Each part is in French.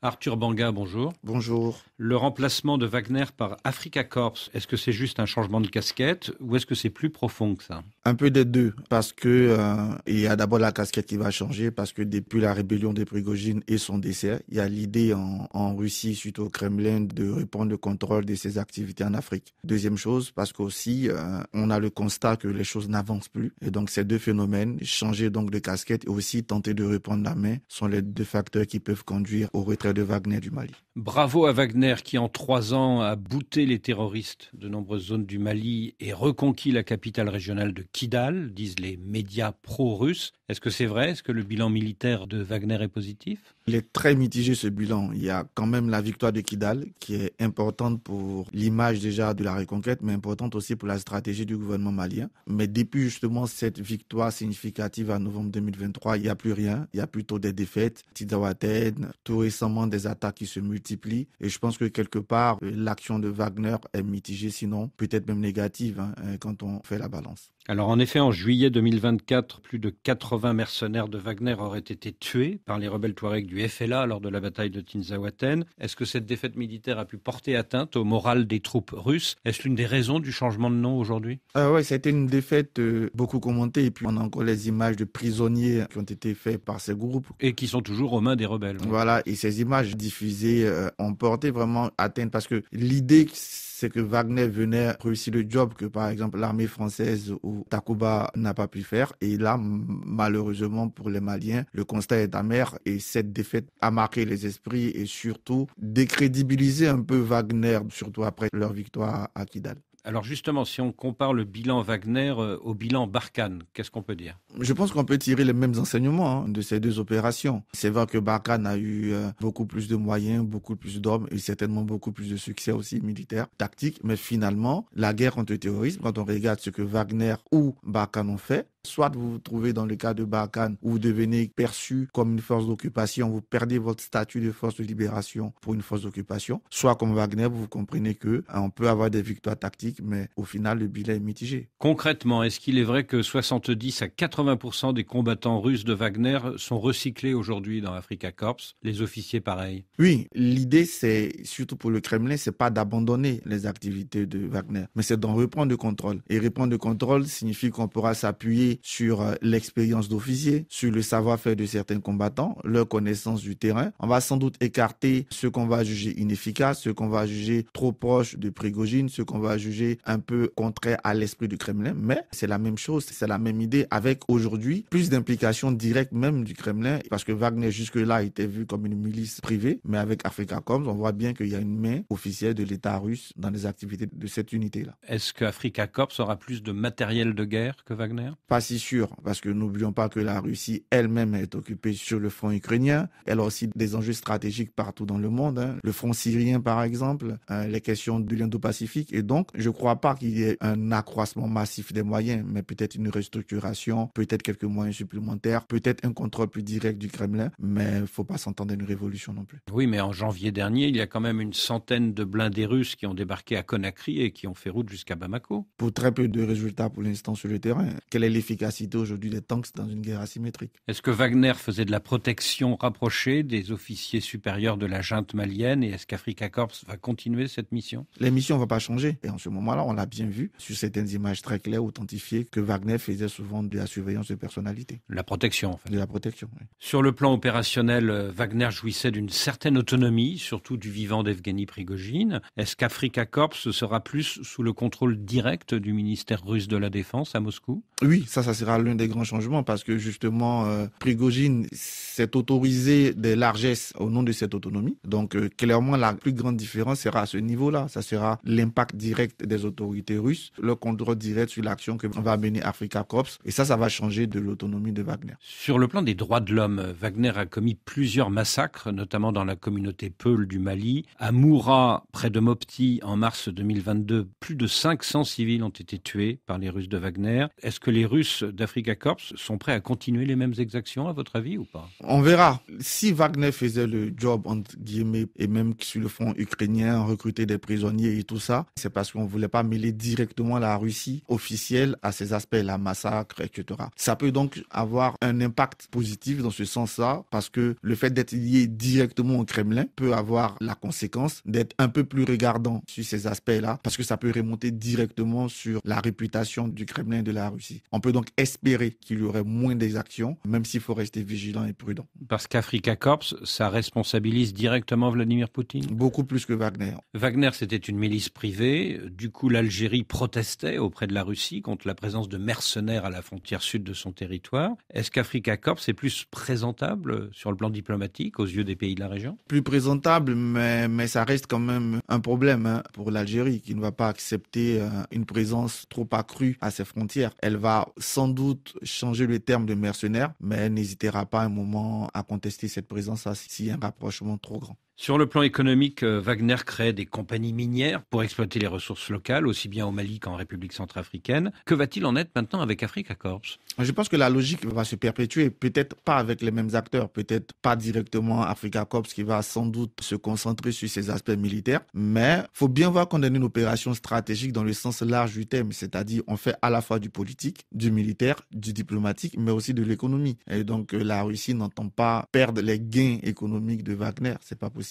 Arthur Banga, bonjour. Bonjour. Le remplacement de Wagner par Afrika Korps, est-ce que c'est juste un changement de casquette ou est-ce que c'est plus profond que ça? Un peu des deux, parce que il y a d'abord la casquette qui va changer, parce que depuis la rébellion de Prigojine et son décès, il y a l'idée en Russie, suite au Kremlin, de reprendre le contrôle de ses activités en Afrique. Deuxième chose, parce qu'aussi, on a le constat que les choses n'avancent plus. Et donc ces deux phénomènes, changer donc de casquette et aussi tenter de reprendre la main, sont les deux facteurs qui peuvent conduire au retrait de Wagner du Mali. Bravo à Wagner qui en 3 ans a bouté les terroristes de nombreuses zones du Mali et reconquis la capitale régionale de Kidal, disent les médias pro-russes. Est-ce que c'est vrai? Est-ce que le bilan militaire de Wagner est positif? Il est très mitigé ce bilan. Il y a quand même la victoire de Kidal qui est importante pour l'image déjà de la reconquête, mais importante aussi pour la stratégie du gouvernement malien. Mais depuis justement cette victoire significative en novembre 2023, il n'y a plus rien. Il y a plutôt des défaites. Tizawaten, tout récemment des attaques qui se multiplient. Et je pense que quelque part, l'action de Wagner est mitigée, sinon peut-être même négative quand on fait la balance. Alors en effet, en juillet 2024, plus de 80 mercenaires de Wagner auraient été tués par les rebelles touaregs du FLA lors de la bataille de Tinzaouaten. Est-ce que cette défaite militaire a pu porter atteinte au moral des troupes russes? Est-ce l'une des raisons du changement de nom aujourd'hui? Oui, c'était une défaite beaucoup commentée. Et puis on a encore les images de prisonniers qui ont été faits par ces groupes. Et qui sont toujours aux mains des rebelles. Oui. Voilà, et ces images diffusées ont porté vraiment atteinte parce que l'idée, c'est que Wagner venait réussir le job que, par exemple, l'armée française ou Takuba n'a pas pu faire. Et là, malheureusement pour les Maliens, le constat est amer et cette défaite a marqué les esprits et surtout décrédibilisé un peu Wagner, surtout après leur victoire à Kidal. Alors justement, si on compare le bilan Wagner au bilan Barkhane, qu'est-ce qu'on peut dire? Je pense qu'on peut tirer les mêmes enseignements de ces deux opérations. C'est vrai que Barkhane a eu beaucoup plus de moyens, beaucoup plus d'hommes et certainement beaucoup plus de succès aussi militaire, tactique. Mais finalement, la guerre contre le terrorisme, quand on regarde ce que Wagner ou Barkhane ont fait, soit vous vous trouvez dans le cas de Barkhane où vous devenez perçu comme une force d'occupation, vous perdez votre statut de force de libération pour une force d'occupation, soit comme Wagner, vous comprenez que on peut avoir des victoires tactiques, mais au final, le bilan est mitigé. Concrètement, est-ce qu'il est vrai que 70 à 80% des combattants russes de Wagner sont recyclés aujourd'hui dans Afrika Korps? Les officiers pareil? Oui, l'idée, c'est, surtout pour le Kremlin, c'est pas d'abandonner les activités de Wagner, mais c'est d'en reprendre le contrôle. Et reprendre le contrôle signifie qu'on pourra s'appuyer sur l'expérience d'officiers, sur le savoir-faire de certains combattants, leur connaissance du terrain. On va sans doute écarter ceux qu'on va juger inefficaces, ceux qu'on va juger trop proches de Prigojine, ceux qu'on va juger un peu contraires à l'esprit du Kremlin, mais c'est la même chose, c'est la même idée avec aujourd'hui plus d'implication directe même du Kremlin, parce que Wagner jusque-là était vu comme une milice privée, mais avec Afrika Korps, on voit bien qu'il y a une main officielle de l'État russe dans les activités de cette unité-là. Est-ce que Afrika Korps aura plus de matériel de guerre que Wagner? Pas si sûr, parce que n'oublions pas que la Russie elle-même est occupée sur le front ukrainien. Elle a aussi des enjeux stratégiques partout dans le monde. Le front syrien, par exemple, les questions de l'Indo-Pacifique. Et donc, je ne crois pas qu'il y ait un accroissement massif des moyens, mais peut-être une restructuration, peut-être quelques moyens supplémentaires, peut-être un contrôle plus direct du Kremlin, mais il ne faut pas s'entendre une révolution non plus. Oui, mais en janvier dernier, il y a quand même une centaine de blindés russes qui ont débarqué à Conakry et qui ont fait route jusqu'à Bamako. Pour très peu de résultats pour l'instant sur le terrain. Quelle est l'efficacité aujourd'hui des tanks dans une guerre asymétrique? Est-ce que Wagner faisait de la protection rapprochée des officiers supérieurs de la junte malienne et est-ce qu'Afrika Korps va continuer cette mission? Les missions ne vont pas changer. Et en ce moment-là, on l'a bien vu sur certaines images très claires, authentifiées, que Wagner faisait souvent de la surveillance de personnalité. La protection, en fait. De la protection, oui. Sur le plan opérationnel, Wagner jouissait d'une certaine autonomie, surtout du vivant d'Evgeny Prigojine. Est-ce qu'Afrika Korps sera plus sous le contrôle direct du ministère russe de la Défense à Moscou? Oui, ça sera l'un des grands changements parce que justement, Prigojine s'est autorisé des largesses au nom de cette autonomie. Donc, clairement, la plus grande différence sera à ce niveau-là. Ça sera l'impact direct des autorités russes, le contrôle direct sur l'action que va mener Afrika Korps. Et ça va changer de l'autonomie de Wagner. Sur le plan des droits de l'homme, Wagner a commis plusieurs massacres, notamment dans la communauté Peul du Mali. À Moura, près de Mopti, en mars 2022, plus de 500 civils ont été tués par les Russes de Wagner. Est-ce que les Russes Russes d'Africa Corps sont prêts à continuer les mêmes exactions, à votre avis, ou pas? On verra. Si Wagner faisait le job, entre guillemets, et même sur le front ukrainien, recruter des prisonniers et tout ça, c'est parce qu'on ne voulait pas mêler directement la Russie officielle à ces aspects, la massacre, etc. Ça peut donc avoir un impact positif dans ce sens-là, parce que le fait d'être lié directement au Kremlin peut avoir la conséquence d'être un peu plus regardant sur ces aspects-là, parce que ça peut remonter directement sur la réputation du Kremlin et de la Russie. On peut donc espérer qu'il y aurait moins d'exactions, même s'il faut rester vigilant et prudent. Parce qu'Africa Corps, ça responsabilise directement Vladimir Poutine? Beaucoup plus que Wagner. Wagner, c'était une milice privée. Du coup, l'Algérie protestait auprès de la Russie contre la présence de mercenaires à la frontière sud de son territoire. Est-ce qu'Africa Corps est plus présentable sur le plan diplomatique aux yeux des pays de la région? Plus présentable, mais ça reste quand même un problème pour l'Algérie qui ne va pas accepter une présence trop accrue à ses frontières. Elle va sans doute changer le terme de mercenaire, mais elle n'hésitera pas un moment à contester cette présence s'il y a un rapprochement trop grand. Sur le plan économique, Wagner crée des compagnies minières pour exploiter les ressources locales, aussi bien au Mali qu'en République centrafricaine. Que va-t-il en être maintenant avec Africa Corps? Je pense que la logique va se perpétuer, peut-être pas avec les mêmes acteurs, peut-être pas directement Africa Corps qui va sans doute se concentrer sur ses aspects militaires, mais faut bien voir qu'on est une opération stratégique dans le sens large du terme, c'est-à-dire on fait à la fois du politique, du militaire, du diplomatique, mais aussi de l'économie. Et donc la Russie n'entend pas perdre les gains économiques de Wagner, c'est pas possible.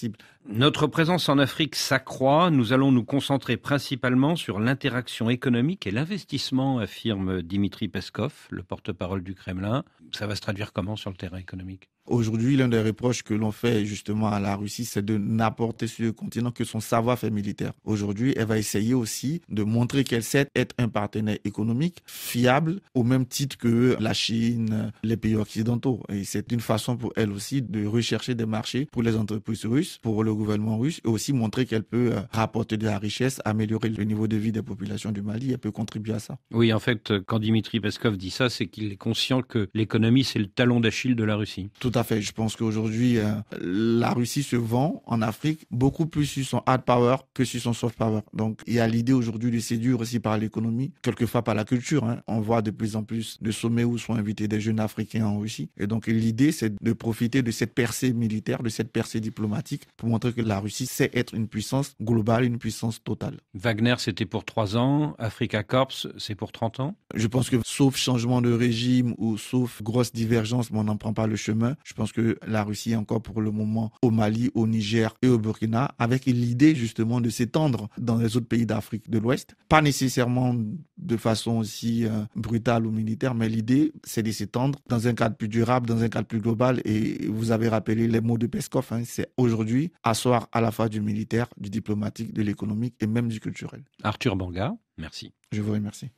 Notre présence en Afrique s'accroît. Nous allons nous concentrer principalement sur l'interaction économique et l'investissement, affirme Dimitri Peskov, le porte-parole du Kremlin. Ça va se traduire comment sur le terrain économique? Aujourd'hui, l'un des reproches que l'on fait justement à la Russie, c'est de n'apporter sur le continent que son savoir-faire militaire. Aujourd'hui, elle va essayer aussi de montrer qu'elle sait être un partenaire économique fiable au même titre que la Chine, les pays occidentaux. Et c'est une façon pour elle aussi de rechercher des marchés pour les entreprises russes, pour le gouvernement russe, et aussi montrer qu'elle peut rapporter de la richesse, améliorer le niveau de vie des populations du Mali. Elle peut contribuer à ça. Oui, en fait, quand Dimitri Peskov dit ça, c'est qu'il est conscient que l'économie, c'est le talon d'Achille de la Russie. Tout à fait. Je pense qu'aujourd'hui, la Russie se vend en Afrique beaucoup plus sur son hard power que sur son soft power. Donc, il y a l'idée aujourd'hui de séduire aussi par l'économie, quelquefois par la culture. On voit de plus en plus de sommets où sont invités des jeunes Africains en Russie. Et donc, l'idée, c'est de profiter de cette percée militaire, de cette percée diplomatique pour montrer que la Russie sait être une puissance globale, une puissance totale. Wagner, c'était pour 3 ans. Africa Corps, c'est pour 30 ans. Je pense que sauf changement de régime ou sauf grosse divergence, mais on n'en prend pas le chemin. Je pense que la Russie est encore pour le moment au Mali, au Niger et au Burkina, avec l'idée justement de s'étendre dans les autres pays d'Afrique de l'Ouest. Pas nécessairement de façon aussi brutale ou militaire, mais l'idée, c'est de s'étendre dans un cadre plus durable, dans un cadre plus global. Et vous avez rappelé les mots de Peskov, c'est aujourd'hui asseoir à la fois du militaire, du diplomatique, de l'économique et même du culturel. Arthur Banga, merci. Je vous remercie.